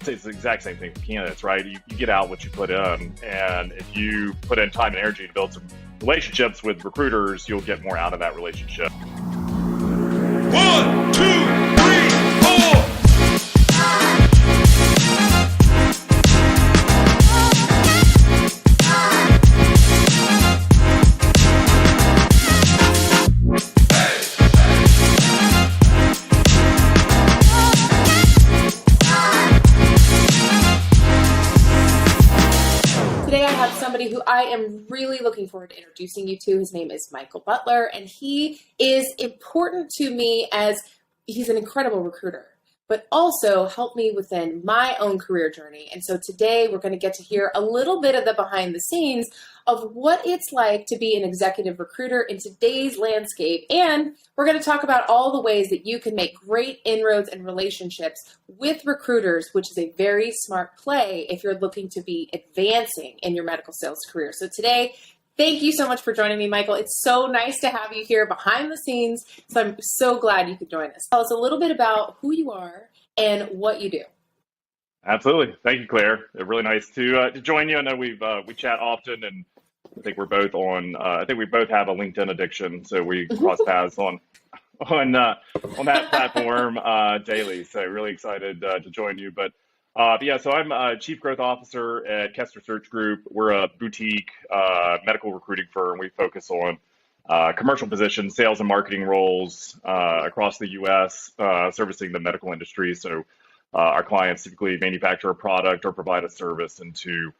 It's the exact same thing for candidates, right? You get out what you put in, and if you put in time and energy to build some relationships with recruiters, you'll get more out of that relationship. 1, 2, 3, 4. Today I have somebody who I am really looking forward to introducing you to. His name is Michael Butler, and he is important to me as he's an incredible recruiter, but also helped me within my own career journey. And so today we're going to get to hear a little bit of the behind the scenes of what it's like to be an executive recruiter in today's landscape. And we're going to talk about all the ways that you can make great inroads and relationships with recruiters, which is a very smart play if you're looking to be advancing in your medical sales career. So today, thank you so much for joining me, Michael. It's so nice to have you here behind the scenes. So I'm so glad you could join us. Tell us a little bit about who you are and what you do. Absolutely. Thank you, Claire. Really nice to join you. I know we chat often, and I think we're both on. I think we both have a LinkedIn addiction, so we cross paths on that platform daily. So really excited to join you. But yeah, so I'm Chief Growth Officer at Kester Search Group. We're a boutique medical recruiting firm. We focus on commercial positions, sales and marketing roles across the U.S., servicing the medical industry. So our clients typically manufacture a product or provide a service into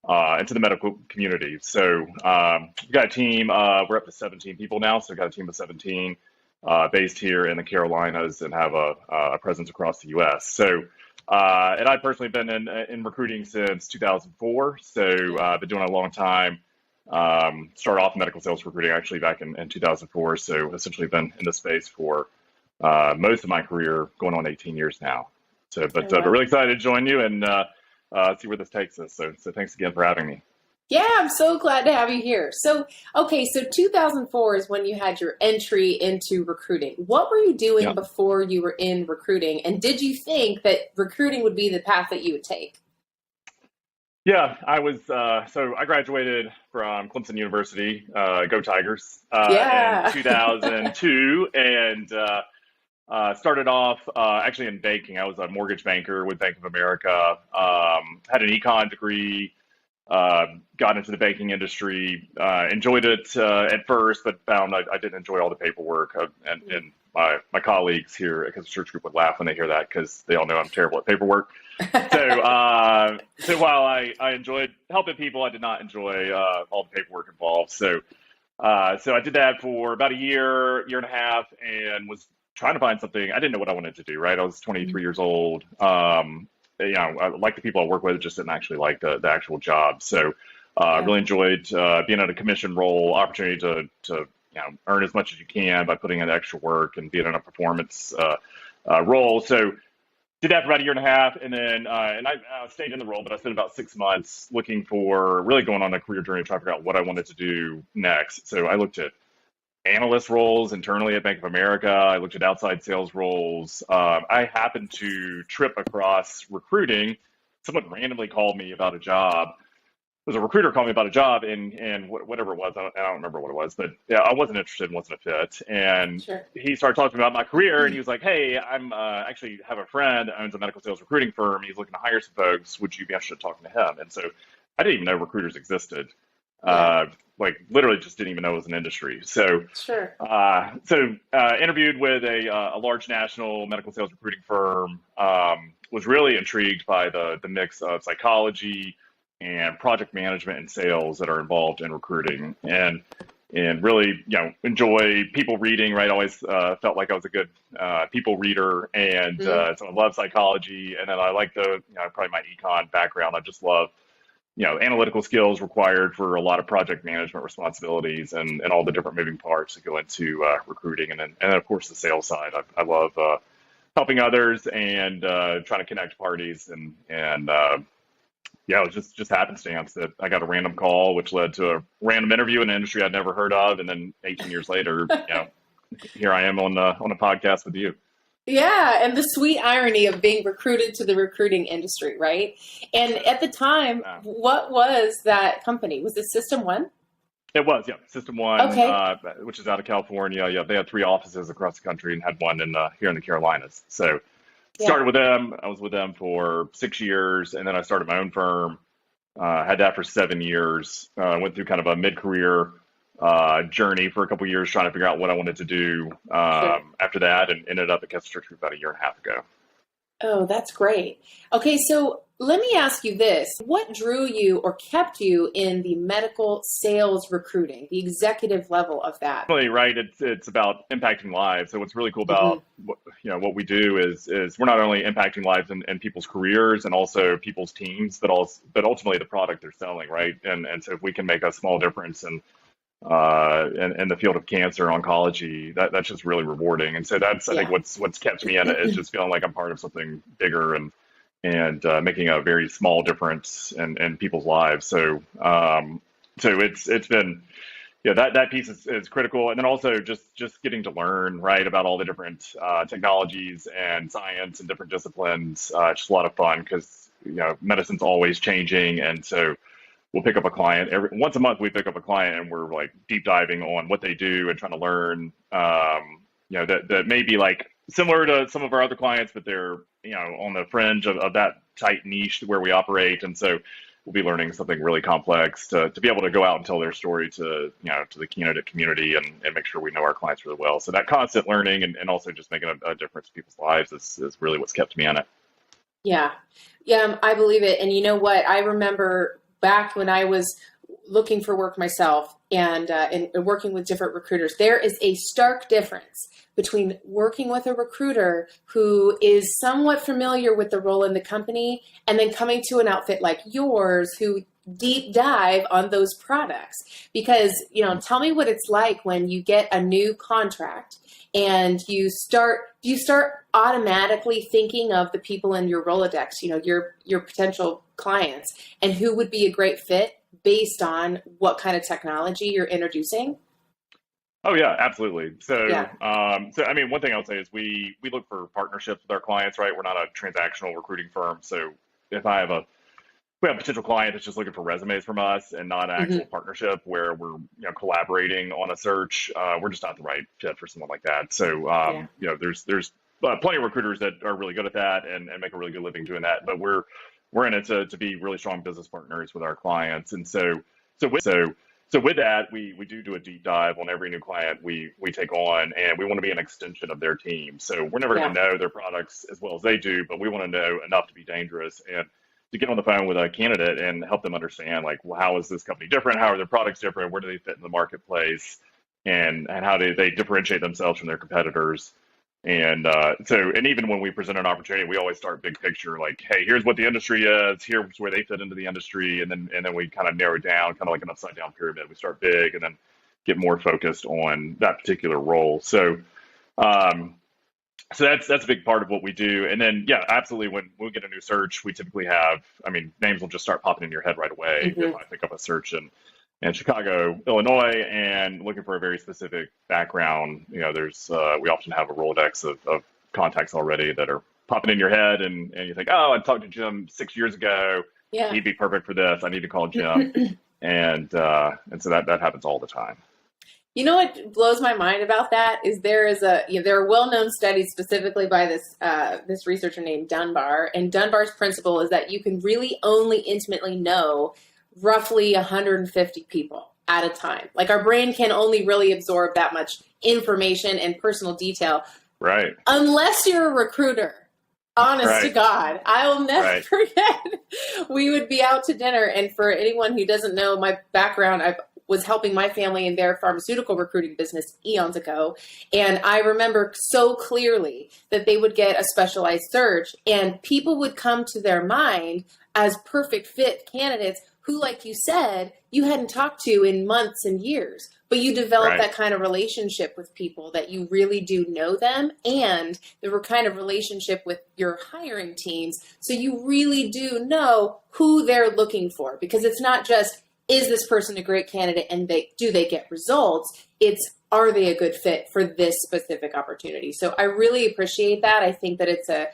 the medical community. So we've got a team. We're up to 17 people now. So we've got a team of 17 based here in the Carolinas and have a presence across the U.S. So and I've personally been in recruiting since 2004. So I've been doing it a long time. Started off medical sales recruiting actually back in 2004. So essentially been in the space for most of my career, going on 18 years now. So, but really excited to join you and see where this takes us. So thanks again for having me. Yeah, I'm so glad to have you here. So, okay, so 2004 is when you had your entry into recruiting. What were you doing before you were in recruiting? And did you think that recruiting would be the path that you would take? Yeah, I was, so I graduated from Clemson University, go Tigers, in 2002, and started off actually in banking. I was a mortgage banker with Bank of America, had an econ degree, got into the banking industry, enjoyed it at first, but found I didn't enjoy all the paperwork. And my colleagues here at the Search Group would laugh when they hear that because they all know I'm terrible at paperwork. So while I enjoyed helping people, I did not enjoy all the paperwork involved. So I did that for about a year and a half, and was trying to find something. I didn't know what I wanted to do, right? I was 23 years old. I like the people I work with, just didn't actually like the actual job. So I really enjoyed being in a commission role, opportunity to earn as much as you can by putting in extra work and being in a performance role. So did that for about a year and a half, and then I stayed in the role, but I spent about 6 months looking for really going on a career journey, trying to figure out what I wanted to do next. So I looked at analyst roles internally at Bank of America. I looked at outside sales roles. I happened to trip across recruiting. Someone randomly called me about a job. It was a recruiter called me about a job, and whatever it was, I don't remember what it was, but yeah, I wasn't interested, wasn't a fit. And he started talking about my career, and he was like, "Hey, I'm actually have a friend that owns a medical sales recruiting firm. He's looking to hire some folks. Would you be interested in talking to him?" And so I didn't even know recruiters existed Yeah. Like literally just didn't even know it was an industry. So, Sure. interviewed with a large national medical sales recruiting firm. Was really intrigued by the mix of psychology and project management and sales that are involved in recruiting, and really, enjoy people reading, right? Always felt like I was a good people reader. And Mm. so I love psychology. And then I like probably my econ background. I just love, analytical skills required for a lot of project management responsibilities and all the different moving parts that go into recruiting. And then, of course, the sales side. I love helping others and trying to connect parties. And yeah, it was just happenstance that I got a random call, which led to a random interview in an industry I'd never heard of, and then 18 years later, here I am on a podcast with you. Yeah, and the sweet irony of being recruited to the recruiting industry, right? And at the time, Yeah. what was that company? Was it System One? It was, yeah, System One, Okay. which is out of California. Yeah, they had 3 offices across the country and had one in here in the Carolinas. So Yeah. started with them. I was with them for 6 years, and then I started my own firm. Had that for 7 years. Went through kind of a mid-career journey for a couple years, trying to figure out what I wanted to do Sure. after that, and ended up at Kessler Church about a year and a half ago. Oh, that's great. Okay, so let me ask you this. What drew you or kept you in the medical sales recruiting, the executive level of that? Really, right? It's about impacting lives. So what's really cool Hmm. about what we do is we're not only impacting lives and people's careers and also people's teams, but ultimately the product they're selling, right? And so if we can make a small difference in the field of cancer oncology, that's just really rewarding. And so that's, I think, Yeah. what's kept me in it is just feeling like I'm part of something bigger and making a very small difference in people's lives. So it's been, that piece is critical. And then also just getting to learn, right, about all the different technologies and science and different disciplines. It's just a lot of fun because medicine's always changing. And so we'll pick up a client once a month. We pick up a client and we're like deep diving on what they do and trying to learn, that may be like similar to some of our other clients, but they're, on the fringe of that tight niche where we operate. And so we'll be learning something really complex to be able to go out and tell their story to the candidate community and make sure we know our clients really well. So that constant learning and also just making a difference in people's lives is really what's kept me in it. Yeah. Yeah, I believe it. And you know what? I remember back when I was looking for work myself and working with different recruiters, there is a stark difference between working with a recruiter who is somewhat familiar with the role in the company and then coming to an outfit like yours who deep dive on those products. Because, tell me what it's like when you get a new contract and you start automatically thinking of the people in your Rolodex, your potential clients, and who would be a great fit based on what kind of technology you're introducing? Oh yeah, absolutely. So, Yeah. I mean, one thing I would say is we look for partnerships with our clients, right? We're not a transactional recruiting firm. So if we have a potential client that's just looking for resumes from us and not an actual Hmm. partnership where we're collaborating on a search, we're just not the right fit for someone like that. So Yeah. there's plenty of recruiters that are really good at that and make a really good living doing that. But we're in it to be really strong business partners with our clients. And so with that, we do a deep dive on every new client we take on, and we want to be an extension of their team. So we're never going Yeah. to know their products as well as they do, but we want to know enough to be dangerous and to get on the phone with a candidate and help them understand, like, well, how is this company different? How are their products different? Where do they fit in the marketplace? And how do they differentiate themselves from their competitors? And even when we present an opportunity, we always start big picture, like, hey, here's what the industry is, here's where they fit into the industry, and then we kind of narrow it down, kind of like an upside down pyramid. We start big and then get more focused on that particular role. So that's a big part of what we do. And then yeah, absolutely, when we get a new search, we typically have, I mean, names will just start popping in your head right away. Hmm. If I pick up a search in Chicago, Illinois, and looking for a very specific background, there's we often have a Rolodex of contacts already that are popping in your head, and you think, oh, I talked to Jim 6 years ago. Yeah. He'd be perfect for this. I need to call Jim, and so that happens all the time. You know what blows my mind about that is there are well-known studies specifically by this researcher named Dunbar, and Dunbar's principle is that you can really only intimately know roughly 150 people at a time. Like our brain can only really absorb that much information and personal detail. Right. Unless you're a recruiter. Honest to God, I will never forget. We would be out to dinner, and for anyone who doesn't know my background, I was helping my family in their pharmaceutical recruiting business eons ago, and I remember so clearly that they would get a specialized search, and people would come to their mind as perfect fit candidates who, like you said, you hadn't talked to in months and years. But you develop that kind of relationship with people that you really do know them, and the kind of relationship with your hiring teams. So you really do know who they're looking for, because it's not just, is this person a great candidate and do they get results? It's, are they a good fit for this specific opportunity? So I really appreciate that. I think that it's a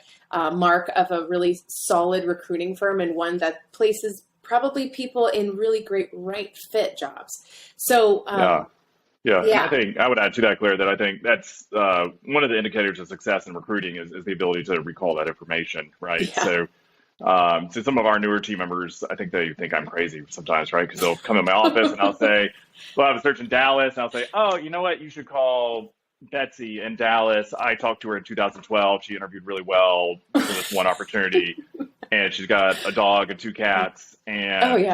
mark of a really solid recruiting firm, and one that places probably people in really great right fit jobs. So yeah. I think I would add to that, Claire, that I think that's one of the indicators of success in recruiting is the ability to recall that information, right? So some of our newer team members, I think they think I'm crazy sometimes, right? Because they'll come in my office and I'll say, well, I have a search in Dallas, and I'll say, oh, you know what, you should call Betsy in Dallas. I talked to her in 2012. She interviewed really well for this one opportunity, and she's got a dog and 2 cats, and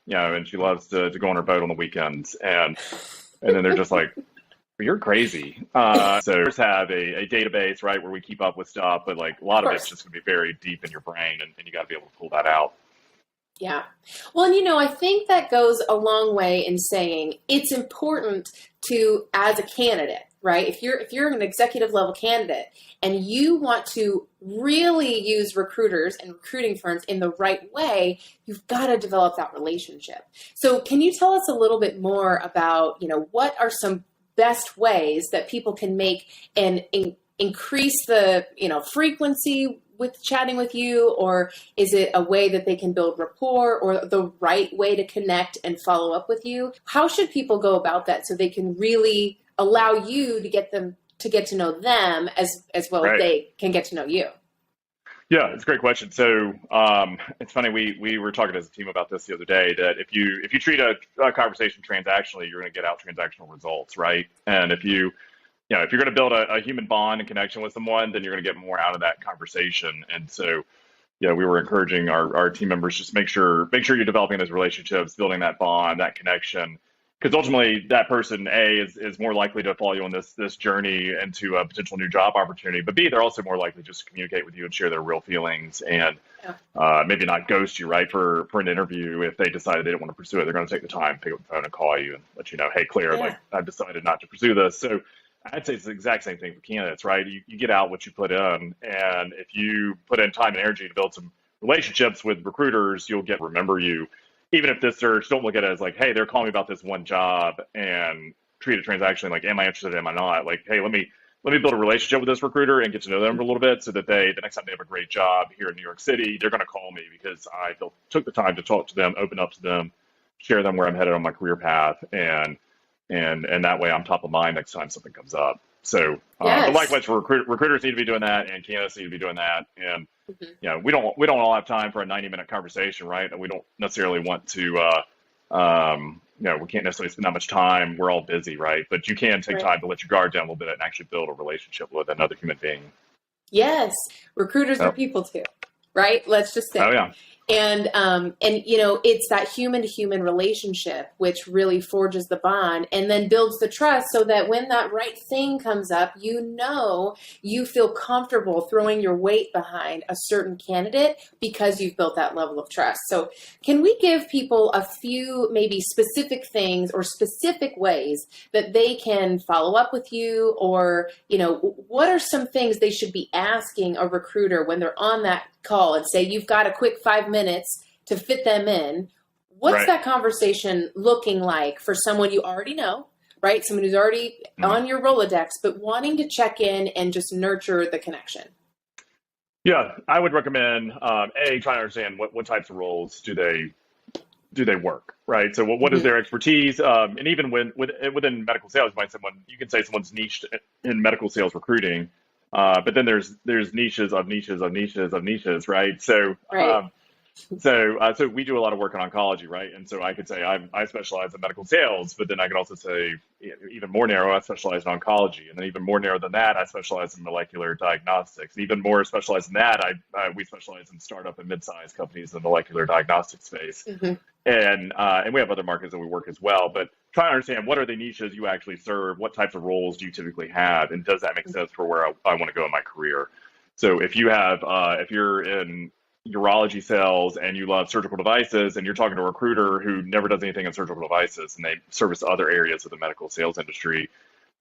and she loves to go on her boat on the weekends, and then they're just like, well, you're crazy. So we have a database, right, where we keep up with stuff, but like a lot of it's just going to be very deep in your brain, and you got to be able to pull that out. Yeah. Well, and I think that goes a long way in saying it's important to, as a candidate, right? If you're an executive level candidate and you want to really use recruiters and recruiting firms in the right way, you've got to develop that relationship. So can you tell us a little bit more about, what are some best ways that people can make and increase the, frequency with chatting with you, or is it a way that they can build rapport, or the right way to connect and follow up with you? How should people go about that so they can really allow you to get to know them as well as they can get to know you? Yeah, it's a great question. So it's funny, we were talking as a team about this the other day, that if you treat a conversation transactionally, you're going to get out transactional results, right? And if you're going to build a human bond and connection with someone, then you're going to get more out of that conversation. And so, we were encouraging our team members, just make sure you're developing those relationships, building that bond, that connection, because ultimately that person, A, is more likely to follow you on this journey into a potential new job opportunity, but B, they're also more likely just to communicate with you and share their real feelings, and maybe not ghost you, right, for an interview. If they decided they didn't want to pursue it, they're going to take the time, pick up the phone and call you and let you know, hey, Claire, like, I've decided not to pursue this. So I'd say it's the exact same thing for candidates, right? You get out what you put in, and if you put in time and energy to build some relationships with recruiters, you'll remember you. Even if this search, don't look at it as like, hey, they're calling me about this one job, and treat it transactionally, like, am I interested, am I not? Like, hey, let me build a relationship with this recruiter and get to know them a little bit, so that the next time they have a great job here in New York City, they're going to call me because I took the time to talk to them, open up to them, share them where I'm headed on my career path, and that way I'm top of mind next time something comes up. So, but likewise for recruiters need to be doing that, and candidates need to be doing that. And we don't all have time for a 90-minute conversation, right? And we don't necessarily want to, we can't necessarily spend that much time. We're all busy, right? But you can take time to let your guard down a little bit and actually build a relationship with another human being. Yes, recruiters are people too, right? Let's just say. Oh yeah. And it's that human-to-human relationship which really forges the bond and then builds the trust, so that when that right thing comes up, you feel comfortable throwing your weight behind a certain candidate because you've built that level of trust. So can we give people a few maybe specific things or specific ways that they can follow up with you, or, what are some things they should be asking a recruiter when they're on that call and say, you've got a quick 5 minutes to fit them in? What's that conversation looking like for someone you already know, right? Someone who's already on your Rolodex, but wanting to check in and just nurture the connection. Yeah, I would recommend, trying to understand what types of roles do they work, right? So what is their expertise? And even within medical sales, you can say someone's niched in medical sales recruiting, but then there's niches of niches of niches of niches, right? So So we do a lot of work in oncology, right? And so I could say I specialize in medical sales, but then I could also say even more narrow, I specialize in oncology, and then even more narrow than that, I specialize in molecular diagnostics. Even more specialized than that, we specialize in startup and mid-sized companies in the molecular diagnostic space, Hmm. and we have other markets that we work as well. But trying to understand what are the niches you actually serve, what types of roles do you typically have, and does that make sense for where I want to go in my career? So if you're in urology sales and you love surgical devices and you're talking to a recruiter who never does anything in surgical devices and they service other areas of the medical sales industry,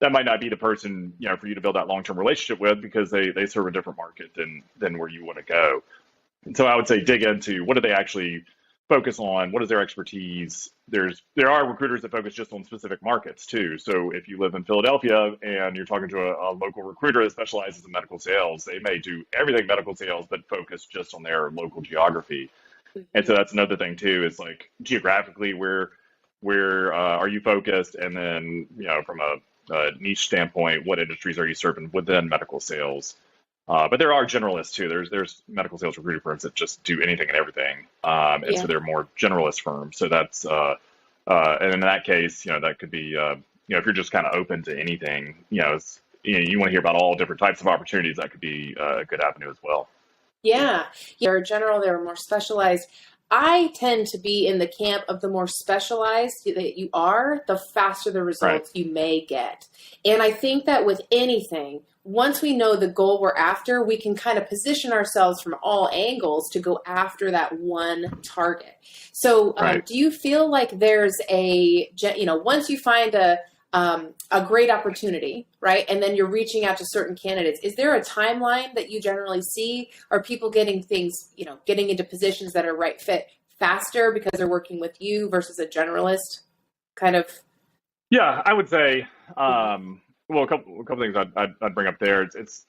that might not be the person, for you to build that long-term relationship with, because they serve a different market than where you want to go. And so I would say dig into what do they actually focus on, what is their expertise. There are recruiters that focus just on specific markets too. So if you live in Philadelphia and you're talking to a local recruiter that specializes in medical sales, they may do everything medical sales but focus just on their local geography. And so that's another thing too, is like geographically where are you focused, and then from a niche standpoint, what industries are you serving within medical sales. But there are generalists too. There's medical sales recruiting firms that just do anything and everything, and so they're more generalist firms. So that's and in that case, that could be if you're just kind of open to anything, you want to hear about all different types of opportunities. That could be a good avenue as well. Yeah, they're general, they're more specialized. I tend to be in the camp of the more specialized that you are, the faster the results you may get. And I think that with anything, once we know the goal we're after, we can kind of position ourselves from all angles to go after that one target. So do you feel like there's once you find a great opportunity, right? And then you're reaching out to certain candidates. Is there a timeline that you generally see? Are people getting getting into positions that are right fit faster because they're working with you versus a generalist kind of? Yeah, I would say, well, a couple things I'd bring up there. It's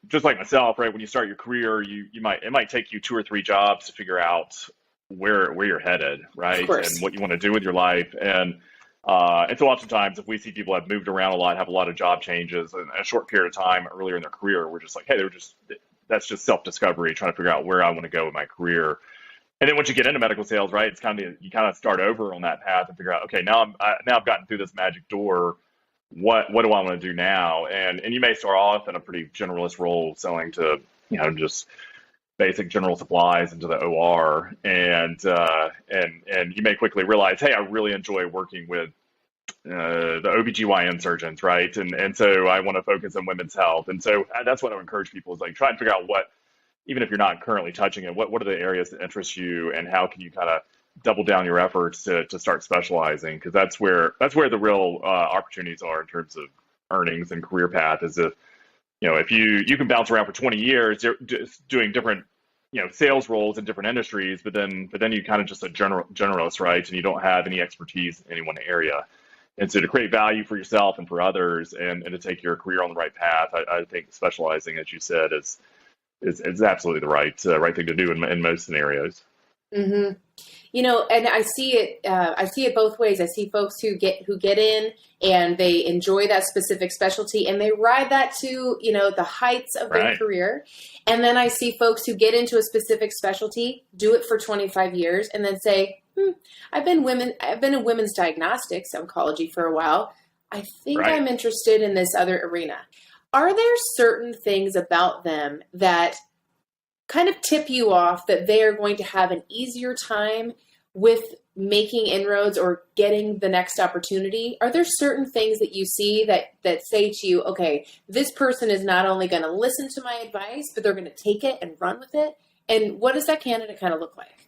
just like myself, right? When you start your career, it might take you 2 or 3 jobs to figure out where you're headed, right? And what you want to do with your life. And so oftentimes if we see people have moved around a lot, have a lot of job changes in a short period of time earlier in their career, we're just like, hey, that's just self-discovery, trying to figure out where I want to go in my career. And then once you get into medical sales, right, you kind of start over on that path and figure out, okay, now I've gotten through this magic door. What do I want to do now? And you may start off in a pretty generalist role, selling to just basic general supplies into the OR, and you may quickly realize, hey, I really enjoy working with the OBGYN surgeons, right? And so I want to focus on women's health. And so that's what I would encourage people, is like try and figure out even if you're not currently touching it, what are the areas that interest you, and how can you kind of double down your efforts to start specializing? Because that's where the real opportunities are in terms of earnings and career path. Is if you can bounce around for 20 years doing different sales roles in different industries, but then you kind of just a generalist, right? And you don't have any expertise in any one area. And so to create value for yourself and for others, and to take your career on the right path, I think specializing, as you said, is absolutely the right thing to do in most scenarios. Mm-hmm. And I see it. I see it both ways. I see folks who get in and they enjoy that specific specialty and they ride that to the heights of their career. And then I see folks who get into a specific specialty, do it for 25 years, and then say, I've been in women's diagnostics oncology for a while. I think I'm interested in this other arena. Are there certain things about them that kind of tip you off that they are going to have an easier time with making inroads or getting the next opportunity? Are there certain things that you see that say to you, okay, this person is not only going to listen to my advice, but they're going to take it and run with it? And what does that candidate kind of look like?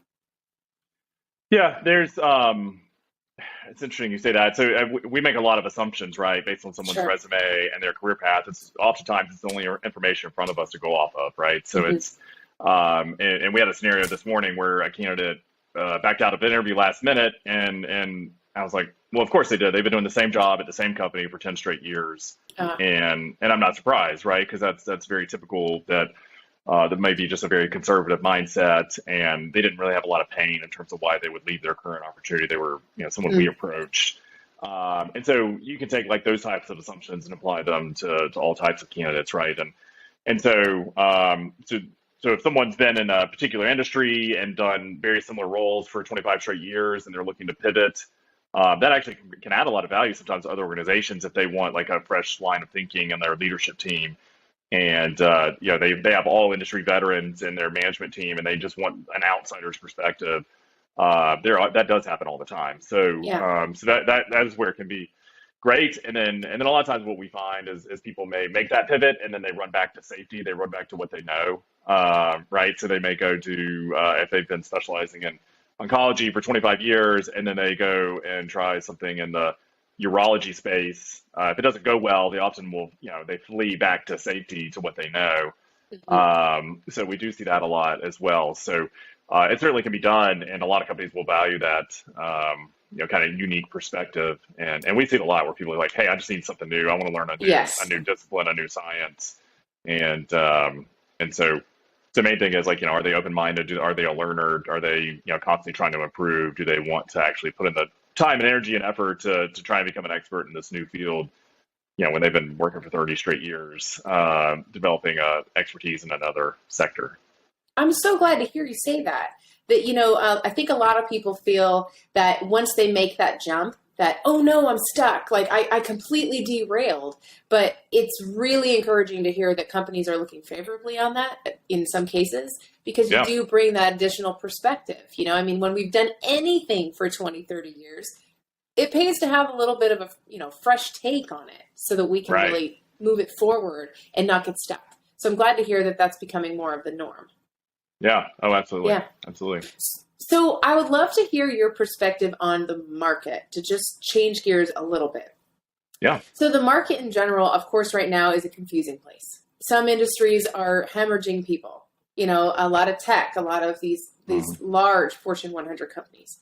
Yeah, it's interesting you say that. So we make a lot of assumptions, right, based on someone's resume and their career path. Oftentimes it's only information in front of us to go off of, right? So it's and we had a scenario this morning where a candidate backed out of an interview last minute, and I was like, well, of course they did. They've been doing the same job at the same company for 10 straight years, and I'm not surprised, right? Because that's very typical that may be just a very conservative mindset, and they didn't really have a lot of pain in terms of why they would leave their current opportunity. They were, someone we approached, and so you can take like those types of assumptions and apply them to all types of candidates, right? And so so if someone's been in a particular industry and done very similar roles for 25 straight years and they're looking to pivot, that actually can add a lot of value sometimes to other organizations if they want like a fresh line of thinking in their leadership team. And they have all industry veterans in their management team, and they just want an outsider's perspective. That does happen all the time. So so that is where it can be great. And then a lot of times what we find is people may make that pivot and then they run back to safety. They run back to what they know, right? So they may go to if they've been specializing in oncology for 25 years, and then they go and try something in the urology space. If it doesn't go well, they often will, they flee back to safety, to what they know. So we do see that a lot as well. So it certainly can be done, and a lot of companies will value that, kind of unique perspective. And we see it a lot where people are like, hey, I just need something new. I want to learn a new discipline, a new science. And so the main thing is like, are they open-minded? Are they a learner? Are they, constantly trying to improve? Do they want to actually put in the time and energy and effort to try and become an expert in this new field, when they've been working for 30 straight years, developing expertise in another sector? I'm so glad to hear you say that, I think a lot of people feel that once they make that jump, that, oh no, I'm stuck. Like I completely derailed. But it's really encouraging to hear that companies are looking favorably on that in some cases, because you do bring that additional perspective. When we've done anything for 20, 30 years, it pays to have a little bit of a, fresh take on it so that we can really move it forward and not get stuck. So I'm glad to hear that that's becoming more of the norm. Yeah. Oh, absolutely. Yeah. Absolutely. So I would love to hear your perspective on the market, to just change gears a little bit. Yeah. So the market in general, of course, right now is a confusing place. Some industries are hemorrhaging people, a lot of tech, a lot of these large Fortune 100 companies.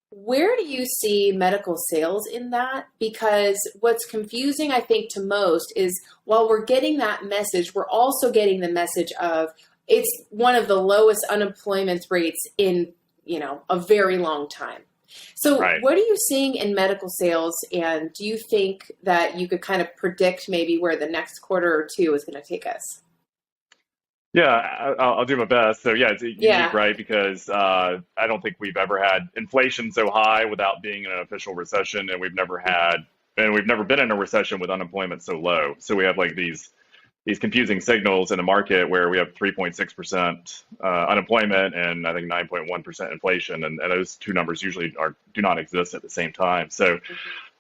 Where do you see medical sales in that? Because what's confusing, I think, to most is while we're getting that message, we're also getting the message of it's one of the lowest unemployment rates in, a very long time. So what are you seeing in medical sales? And do you think that you could kind of predict maybe where the next quarter or two is going to take us? Yeah, I'll do my best. So it's unique, right? Because I don't think we've ever had inflation so high without being in an official recession, and we've never been in a recession with unemployment so low. So we have like these confusing signals in the market where we have 3.6% unemployment and I think 9.1% inflation, and those two numbers usually do not exist at the same time. So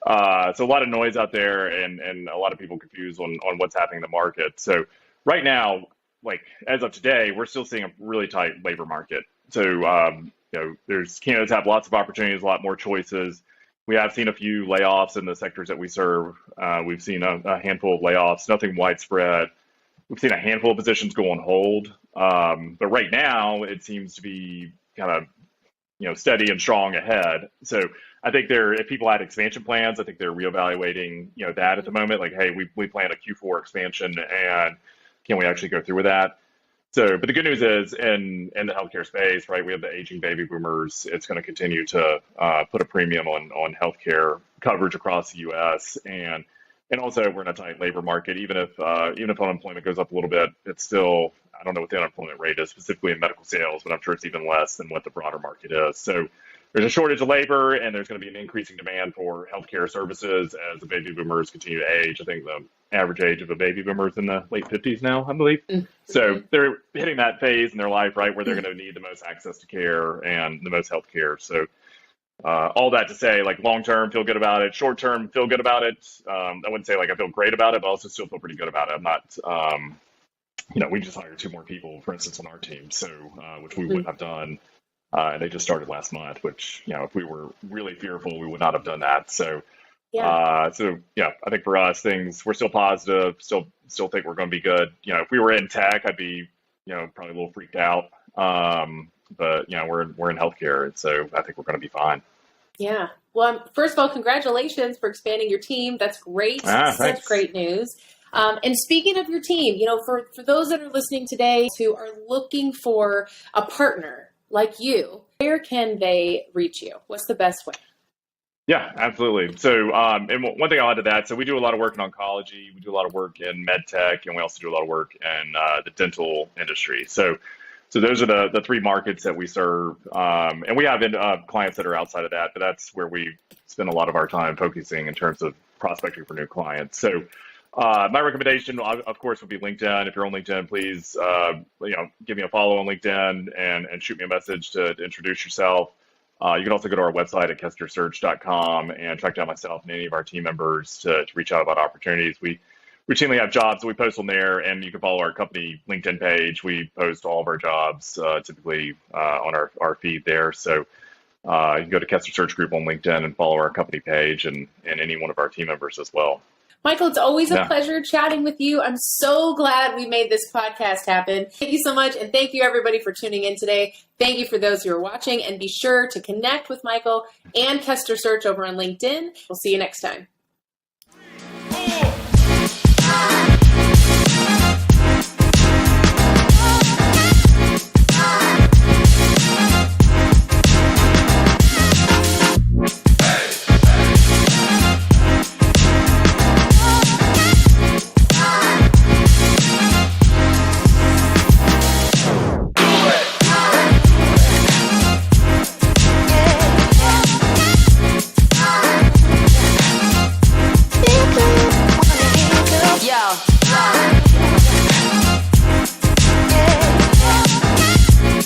so a lot of noise out there, and a lot of people confused on what's happening in the market. So right now, like as of today, we're still seeing a really tight labor market. So there's candidates have lots of opportunities, a lot more choices. We have seen a few layoffs in the sectors that we serve. We've seen a handful of layoffs, nothing widespread. We've seen a handful of positions go on hold. But right now, it seems to be kind of, steady and strong ahead. So I think if people had expansion plans, I think they're reevaluating, that at the moment. Like, hey, we plan a Q4 expansion, and can we actually go through with that? So, but the good news is in the healthcare space, right, we have the aging baby boomers. It's going to continue to put a premium on healthcare coverage across the U.S. And also we're in a tight labor market. Even if unemployment goes up a little bit, it's still, I don't know what the unemployment rate is specifically in medical sales, but I'm sure it's even less than what the broader market is. So there's a shortage of labor, and there's going to be an increasing demand for healthcare services as the baby boomers continue to age. I think the average age of a baby boomer is in the late 50s now, I believe. So they're hitting that phase in their life, right, where they're going to need the most access to care and the most health care. So all that to say, like long term, feel good about it. Short term, feel good about it. I wouldn't say like I feel great about it, but I also still feel pretty good about it. I'm not, we just hired 2 more people, for instance, on our team, so which we wouldn't have done. And they just started last month, which, if we were really fearful, we would not have done that. So, I think for us, we're still positive, still think we're going to be good. If we were in tech, I'd be, probably a little freaked out. But, we're in healthcare, and so I think we're going to be fine. Yeah. Well, first of all, congratulations for expanding your team. That's great. Such great news. And speaking of your team, for those that are listening today who are looking for a partner like you, where can they reach you? What's the best way? Yeah, absolutely. So, and one thing I'll add to that, so we do a lot of work in oncology, we do a lot of work in med tech, and we also do a lot of work in the dental industry. So So those are the three markets that we serve. And we have clients that are outside of that, but that's where we spend a lot of our time focusing in terms of prospecting for new clients. So my recommendation, of course, would be LinkedIn. If you're on LinkedIn, please, give me a follow on LinkedIn and shoot me a message to introduce yourself. You can also go to our website at kestersearch.com and track down myself and any of our team members to reach out about opportunities. We routinely have jobs that we post on there, and you can follow our company LinkedIn page. We post all of our jobs typically on our feed there. So you can go to Kester Search Group on LinkedIn and follow our company page and any one of our team members as well. Michael, it's always a pleasure chatting with you. I'm so glad we made this podcast happen. Thank you so much, and thank you everybody for tuning in today. Thank you for those who are watching, and be sure to connect with Michael and Kester Search over on LinkedIn. We'll see you next time. Yo.